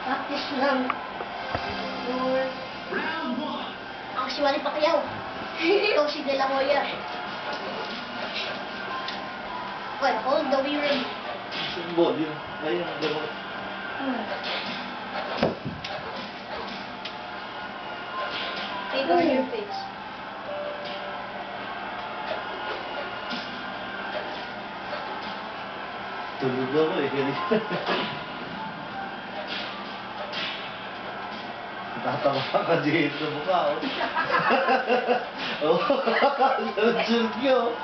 Practice lang. Round 1. Ako si Manny Pacquiao. Ikaw si De La Hoya. Well, hold the we ready. Symbol yun. Ayun, ang gamot. Hey, guard your face. Tulog ako eh. Tatawa ka dito sa mukha, oh. Oh, sunod-sunod nyo.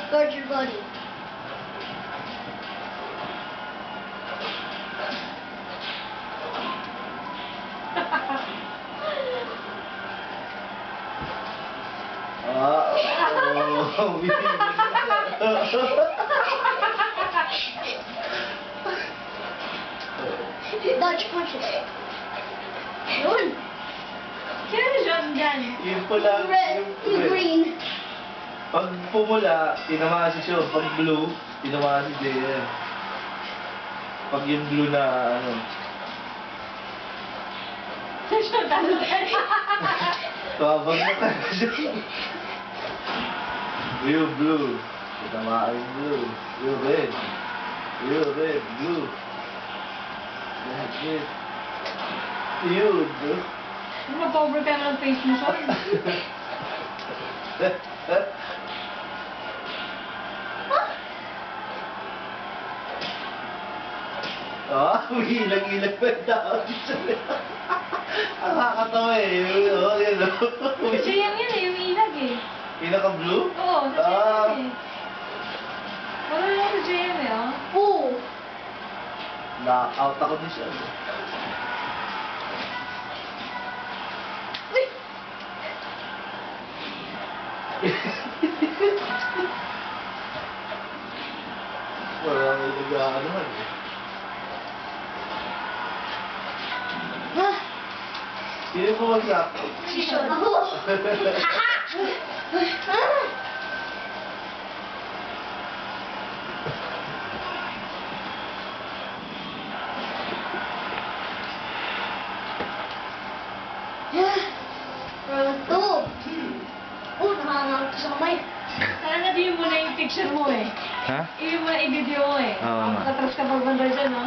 Guard your body. Oh, Dodge punches. Yun. Sino na siya dyan? yung pula, Red, yung green. Pag pumula, tinamaan si Shaw. Pag blue, tinamaan si JM. Pag yung blue na, ano, Siya talo tabag na ka siya. Yung blue, tinamaan yung blue. Yung red, blue. That's it. Yun, blue. Mag-cover ka na ng face mo, Sean. Ilag-ilag pa yung tao dito. Ang nakakatawa eh. Oh, yan o. Kasi yan yung ilag eh. Pinaka-blue? Oo, sa JM eh. Wala lang sa JM eh, oh. Oo. Na-out ako din siya. Uy! Wala may nag-aanohan eh. Ha? Sino po mag-up? Si Sean. Ako. Ah! Round 2. Oh, nakakangang sa kamay. Sana di mo na yung picture mo eh. Ha? Hindi mo na i-video mo eh. Oo nga. Makatras ka pag banda dyan, no?